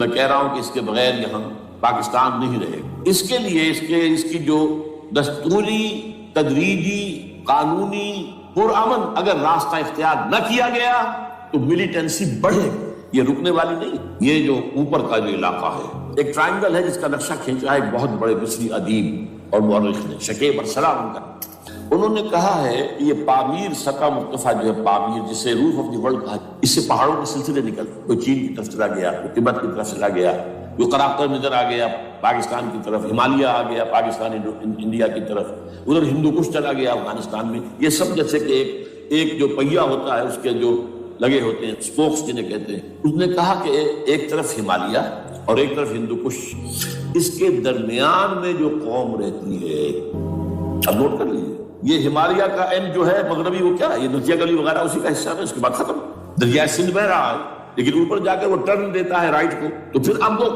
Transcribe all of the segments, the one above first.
میں کہہ رہا ہوں کہ اس کے بغیر یہاں پاکستان نہیں رہے گا۔ اس کے لیے اس کی جو دستوری، تدریجی، قانونی، پرامن اگر راستہ اختیار نہ کیا گیا تو ملیٹنسی بڑھے گی، یہ رکنے والی نہیں۔ یہ جو اوپر کا جو علاقہ ہے، ایک ٹرائنگل ہے جس کا نقشہ کھینچا ہے ایک بہت بڑے مصری ادیب اور مورخ نے، شکیب ارسلان کا۔ انہوں نے کہا ہے کہ یہ پامیر سطح مرتفع جو ہے، پامیر جسے روف آف دی ورلڈ کہا، اس سے پہاڑوں کے سلسلے نکلتے، کوئی چین کی طرف چلا گیا، کوئی تبت کی طرف چلا گیا، کوئی قراقرم ادھر آ گیا پاکستان کی طرف، ہمالیہ آ گیا پاکستان انڈیا کی طرف، ادھر ہندو کش چلا گیا افغانستان میں۔ یہ سب جیسے کہ ایک جو پہیا ہوتا ہے اس کے جو لگے ہوتے ہیں اسپوکس جنہیں کہتے ہیں۔ اس نے کہا کہ ایک طرف ہمالیہ اور ایک طرف ہندو کش، اس کے درمیان میں جو قوم رہتی ہے، اب نوٹ کر لیجیے، یہ ہمالیہ کا اینڈ جو ہے مغربی، وہ کیا ہے، یہ دریا گلی وغیرہ اسی کا حصہ ہے، اس کے بعد ختم، دریا سندھ بہ رہا ہے، لیکن اوپر جا کر وہ ٹرن دیتا ہے رائٹ کو، تو پھر اب وہ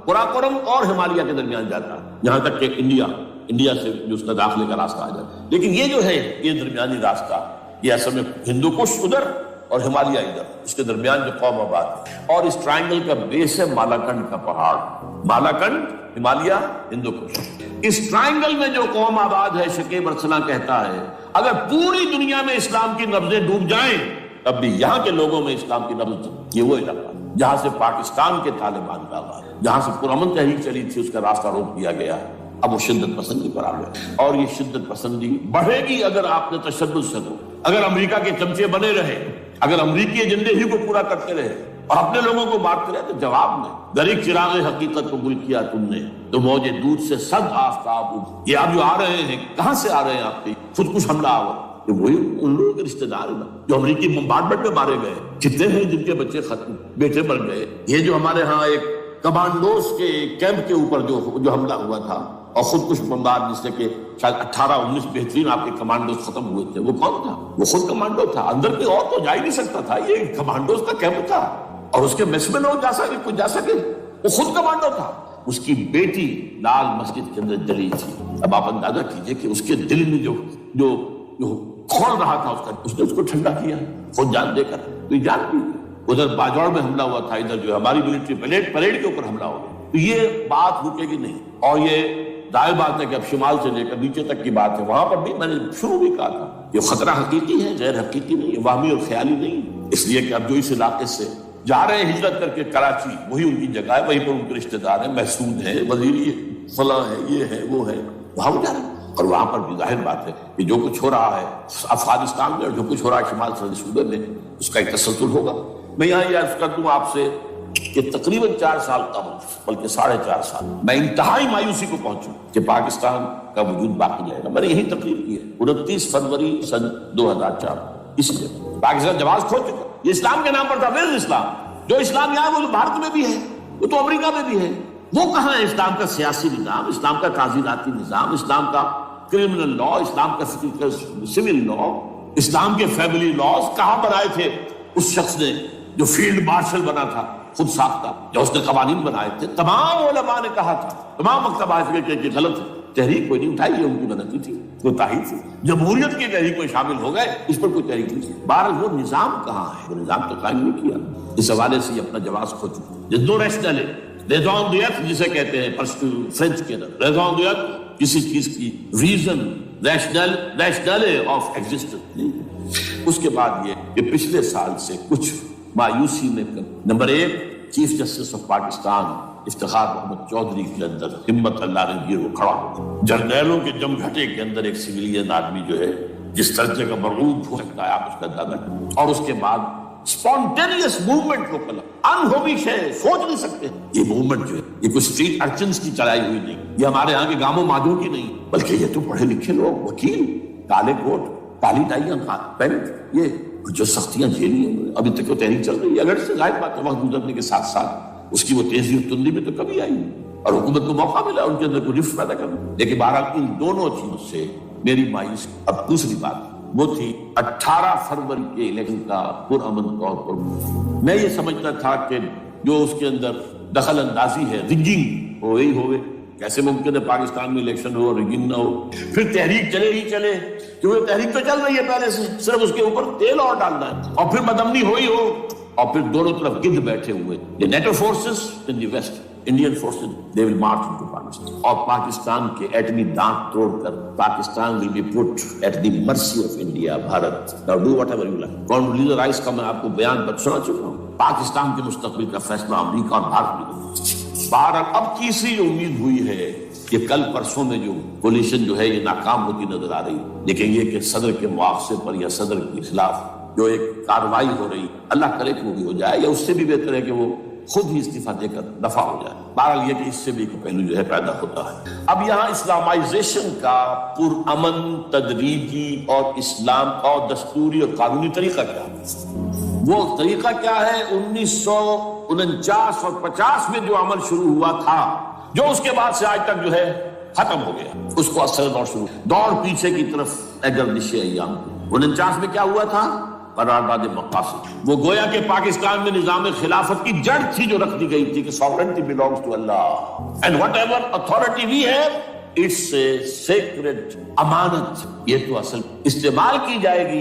قراقرم اور ہمالیہ کے درمیان جاتا ہے، یہاں تک کہ انڈیا سے جو اس کا داخلے کا راستہ آ جاتا ہے۔ لیکن یہ جو ہے یہ درمیانی راستہ، یہ اصل میں ہندو کش ادھر اور ہمالیہ ادھر، اس کے درمیان جو قوم آباد ہے، اور اس ٹرائنگل کا بیس ہے مالاکنڈ کا پہاڑ، مالاکنڈ، ہمالیہ، ہندو کش۔ اس ٹرائنگل میں جو قوم آباد ہے، شکیب ارسلان کہتا ہے اگر پوری دنیا میں اسلام کی نبضیں ڈوب جائیں تب بھی یہاں کے لوگوں میں اسلام کی نبض، یہ وہ علاقہ جہاں سے پاکستان کے طالبان کا آغاز، جہاں سے پرامن تحریک چلی تھی، اس کا راستہ روک دیا گیا، اب وہ شدت پسندی پر آ گیا، اور یہ شدت پسندی بڑھے گی اگر آپ نے تشدد سے دو، اگر امریکہ کے چمچے بنے رہے، اگر امریکی ایجنڈے ہی کو پورا کرتے رہے اور اپنے لوگوں کو مارتے رہے، تو جواب میں غریق چراغ حقیقت کو گل کیا تم نے تو موج دودھ سے صد آفتاب اٹھ۔ یہ آپ جو آ رہے ہیں، کہاں سے آ رہے ہیں آپ کے خودکش حملہ آور؟ یہ وہی ان لوگوں کے رشتہ دار ہیں جو امریکی بمبارڈمنٹ میں مارے گئے، کتنے ہیں جن کے بچے ختم، بیٹے مر گئے۔ یہ جو ہمارے ہاں ایک کمانڈوز کے کیمپ کے اوپر جو حملہ ہوا تھا اور خودکش بمبار، جس سے کہ شاید 18-19 بہترین آپ کے کمانڈوز ختم ہوئے تھے، وہ کون تھا؟ وہ خود کمانڈو تھا، اندر کوئی اور تو جا ہی نہیں سکتا تھا، یہ کمانڈوز کا کیمپ تھا، اور اس کے میس میں لوگ کوئی جا سکے، وہ خود کمانڈو تھا۔ اس کی بیٹی لال مسجد کے اندر جلی تھی۔ اب آپ اندازہ کیجئے کہ اس کے دل میں جو کھول رہا تھا اس نے اس کو ٹھنڈا کیا خود جان دے کر، تو یہ جان بھی ادھر باجوڑ میں حملہ ہوا تھا، ادھر جو ہماری ملٹری پریڈ کے اوپر حملہ ہو گیا، تو یہ بات رکے گی نہیں۔ اور یہ ظاہر بات ہے کہ اب شمال سے لے کر نیچے تک کی بات ہے، وہاں پر بھی میں نے شروع بھی کہا تھا یہ خطرہ حقیقی ہے، غیر حقیقی نہیں ہے، واہمی اور خیالی نہیں ہے، اس لیے کہ اب جو اس علاقے سے جا رہے ہیں ہجرت کر کے کراچی، وہی ان کی جگہ ہے، وہیں پر ان کے رشتہ دار ہیں، محسود ہیں، وزیری ہے، فلاں ہے، یہ ہے، وہ ہے، وہاں وہ جا رہے ہیں۔ اور وہاں پر بھی ظاہر بات ہے کہ جو کچھ ہو رہا ہے افغانستان میں اور جو کچھ ہو رہا ہے شمال سرحدی صوبے میں، اس کا ایک تسلسل ہوگا۔ میں یہاں یہ عرض کر دوں آپ سے کہ تقریباً 4 سال قبل، بلکہ 4.5 سال، میں انتہائی مایوسی کو پہنچوں کہ پاکستان کا وجود باقی رہے گا۔ میں نے یہی تقریر کی ہے 29 فروری سن 2004، اس لیے پاکستان جواز کھو چکا، یہ اسلام کے نام پر تھا، پھر اسلام، جو اسلام یہاں وہ بھارت میں بھی ہے، وہ تو امریکہ میں بھی ہے، وہ کہاں ہے اسلام کا سیاسی نظام، اسلام کا تعزیراتی نظام، اسلام کا کرمنل لا، اسلام کا سول لا، اسلام کے فیملی لاز کہاں بنائے تھے اس شخص نے جو فیلڈ مارشل بنا تھا، خود ساختہ، جو اس نے قوانین بنائے تھے؟ تمام علماء نے کہا تھا، تمام مکتبہ فکر کہ غلط ہے، تحریک کوئی نہیں اٹھائی، یہ ان کی غلطی تھی، کوتاہی تھی، جمہوریت کی تحریک میں شامل ہو گئے، اس پر کوئی تحریک نہیں تھی۔ بہرحال وہ نظام کہاں ہے؟ وہ نظام تو قائم نہیں کیا، اس حوالے سے یہ اپنا جواز کھو چکے۔ نو ریشنل ہے، ریزون دیت جسے کہتے ہیں فرینچ کے اندر، ریزون دیت کسی چیز کی ریزن، ریشنل آف ایگزسٹنس نہیں۔ اس کے بعد یہ کہ پچھلے سال سے کچھ مایوسی میں number 1 chief justice of Pakistan Iftikhar Muhammad Chaudhry کے اندر ہمت اللہ نے دیا، وہ کھڑا ہو، جرنیلوں کے جم گھٹے کے اندر ایک سویلین آدمی جو ہے جس درجے کا مرغوب ہو سکتا ہے آپ اس کا اندازہ کریں، اور اس کے بعد اسپونٹینیس موومنٹ کو کلا انہوبی شے سوچ نہیں سکتے، یہ موومنٹ جو ہے یہ کوئی اسٹریٹ ارچنز کی چلائی ہوئی نہیں، یہ ہمارے ہاں کے گاموں مادوں کی نہیں، بلکہ یہ تو پڑھے لکھے لوگ، وکیل، کالے کوٹ، کالی ٹائیاں پینٹ، یہ جو سختیاں جھیلی ہیں، ابھی تک وہ تحریک چل رہی ہے، اگر سے ظاہر بات ہے وقت گزرنے کے ساتھ ساتھ اس کی وہ تیزی اور تندی میں تو کبھی آئی اور حکومت کو موقع ملا ان کے اندر کوئی رفت پیدا کرنا، لیکن بہرحال ان دونوں چیزوں سے میری مایوسی۔ اب دوسری بات وہ تھی 18 فروری کے الیکشن کا پرامن طور پر میں یہ سمجھتا تھا کہ جو اس کے اندر دخل اندازی ہے، رگنگ ہو ہی ہوئے، کیسے ممکن ہے پاکستان میں الیکشن ہو اور رگنگ نہ ہو، پھر تحریک چلے ہی چلے، کیونکہ تحریک تو چل رہی ہے پہلے سے، صرف اس کے اوپر تیل اور ڈالنا ہے، اور پھر بدامنی ہوئی ہو اور پھر دونوں طرف گدھ بیٹھے ہوئے. The NATO forces in the west, Indian forces, they will march into Pakistan. اور پاکستان کے ایٹمی دانت توڑ کر Pakistan will be put at the mercy of India, Bharat. Now do whatever you like. Condoleezza Rice کا میں آپ کو بیان سنا چکا ہوں. پاکستان کے مستقبل کا فیصلہ امریکہ اور بھارت نے کرنا. بہرحال اب تیسری جو امید ہوئی ہے کہ کل پرسوں میں جو کولیشن جو ہے یہ ناکام ہوتی نظر آ رہی، لیکن یہ کہ صدر کے مواخذے پر یا صدر کے خلاف جو ایک کارروائی ہو رہی، اللہ کرے کہ وہ بھی ہو جائے، یا اس سے بھی بہتر ہے کہ وہ خود ہی استعفیٰ دے کر دفع ہو جائے. بہرحال یہ کہ اس سے بھی ایک پہلو جو ہے پیدا ہوتا ہے. اب یہاں اسلامائزیشن کا پرامن تدریجی اور اسلام اور دستوری اور قانونی طریقہ کیا ہے؟ وہ طریقہ کیا ہے؟ 1949 اور 50 میں جو عمل شروع ہوا تھا، جو اس کے بعد سے آج تک جو ہے ختم ہو گیا، اس کو اثر دور شروع دور پیچھے کی طرف گردش ایام. 49 میں کیا ہوا تھا؟ قرارداد مقاصد. وہ گویا کہ پاکستان میں نظام خلافت کی جڑ تھی جو رکھ دی گئی تھی کہ sovereignty belongs to Allah and whatever authority we have it's a sacred امانت. یہ تو اصل استعمال کی جائے گی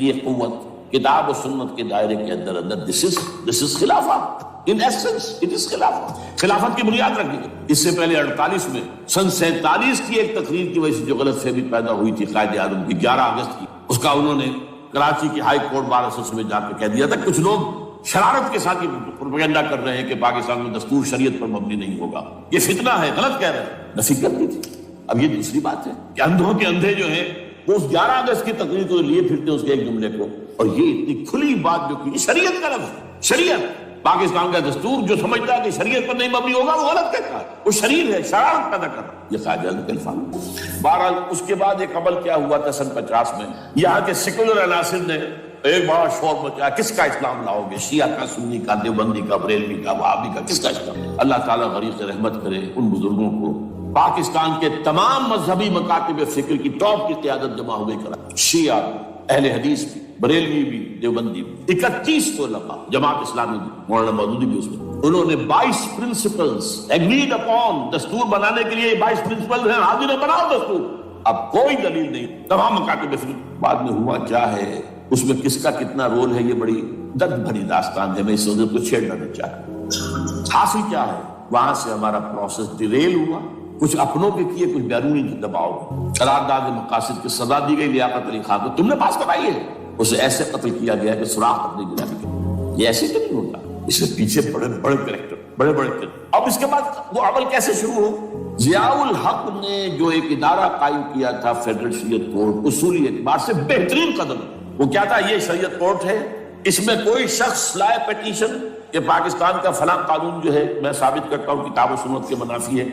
یہ قوت کتاب و سنت کے دائرے کے اندر. this is خلافت. In essence it is خلافت کی بنیاد رکھی گئی. اس سے پہلے 48 میں سن 47 کی ایک تقریر کی وجہ سے جو غلط فہمی پیدا ہوئی تھی قائد اعظم کی 11 اگست کی، اس کا انہوں نے کراچی کی ہائی کورٹ بار ایسوسی میں جا کے کہہ دیا تھا. کچھ لوگ شرارت کے ساتھ یہ پروپیگنڈا کر رہے ہیں کہ پاکستان میں دستور شریعت پر مبنی نہیں ہوگا، یہ فتنہ ہے، غلط کہہ رہے ہیں. نفی کر دی تھی. اب یہ دوسری بات ہے کہ اندھوں کے اندھے جو ہیں وہ اس 11 اگست کی تقریر کو لیے پھرتے ہیں اس کے ایک جملے کو، اور یہ اتنی کھلی بات جو کی شریعت کا لفظ، شریعت پاکستان کا دستور جو سمجھتا ہے کہ شریعت پر نہیں مبنی ہوگا وہ غلط کہتا ہے، وہ شریر ہے، شرارت پیدا کر رہا ہے. یہ قائد اعظم کے الفاظ. بہرحال اس کے بعد ایک عمل کیا ہوا تھا سن 50 میں، یہاں کے سیکولر عناصر نے ایک بڑا شور مچایا، کس کا اسلام لاؤ گے؟ شیعہ کا، سنی کا، دیوبندی کا، بریلوی کا، وہابی کا، کس کا اسلام؟ اللہ تعالیٰ غریق رحمت کرے ان بزرگوں کو. پاکستان کے تمام مذہبی مکاتب فکر کی ٹاپ کی قیادت جمع ہوئے کرا، شیعہ، اہل حدیث بھی، بریلوی بھی، دیوبندی بھی، 31 علماء، جماعت اسلامی بھی، مولانا مودودی بھی اس میں. انہوں نے 22 پرنسپلز ایگریڈ اپون دستور بنانے کے لیے 22 پرنسپلز ہیں، حاضر بناؤ دستور. اب کوئی دلیل نہیں. تمام مکاتب فکر. بعد میں ہوا کیا ہے، اس میں کس کا کتنا رول ہے، یہ بڑی درد بھری داستان ہے، میں اس وجہ کو چھیڑنا نہیں چاہتا. حاصل کیا ہے، وہاں سے ہمارا پروسیس ڈیریل ہوا، کچھ اپنوں کے کیے، کچھ بیرونی دباؤ. قرارداد مقاصد کی سزا دی گئی لیاقت علی خان کو، تم نے پاس کرائی ہے. اسے ایسے قتل کیا گیا کہ سوراخ اپنی گرا دیا. یہ ایسے تو نہیں ہوتا، اس کے پیچھے بڑے بڑے کریکٹر، بڑے بڑے کریکٹر. اب اس کے بعد وہ عمل کیسے شروع ہو؟ ضیاء الحق نے جو ایک ادارہ قائم کیا تھا فیڈرل شریعت کورٹ، اصولی اعتبار سے بہترین قدم. وہ کیا تھا؟ یہ شریعت کورٹ ہے، اس میں کوئی شخص لائے پیٹیشن کہ پاکستان کا فلاں قانون جو ہے میں ثابت کرتا ہوں کتاب و سنت کے منافی ہے،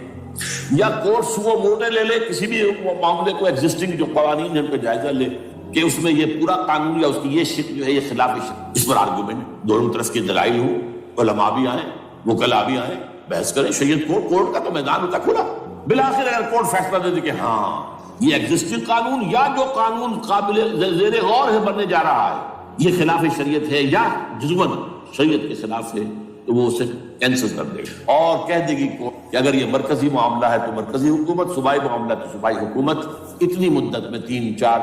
یا کورٹ سو موٹے لے لے کسی بھی معاملے کو، ایگزسٹنگ جو قوانین ہیں ان پہ جائزہ لے کہ اس میں یہ پورا قانون یا اس کی یہ شک جو ہے یہ خلاف شک. اس پر آرگومنٹ دونوں طرف کے دلائل ہوں، علماء بھی آئیں، وکلاء بھی آئیں، بحث کریں. شریعت کورٹ کا تو میدان ہوتا کھلا. بالآخر اگر کورٹ فیصلہ دے دے کہ ہاں یہ ایگزسٹنگ قانون یا جو قانون قابل زیر غور ہے بننے جا رہا ہے یہ خلاف شریعت ہے یا جزوً شریعت کے خلاف ہے، تو وہ اسے کینسل کر دے گا اور کہہ دے گی کہ اگر یہ مرکزی معاملہ ہے تو مرکزی حکومت، صوبائی معاملہ تو صوبائی حکومت. اتنی مدت میں 3 4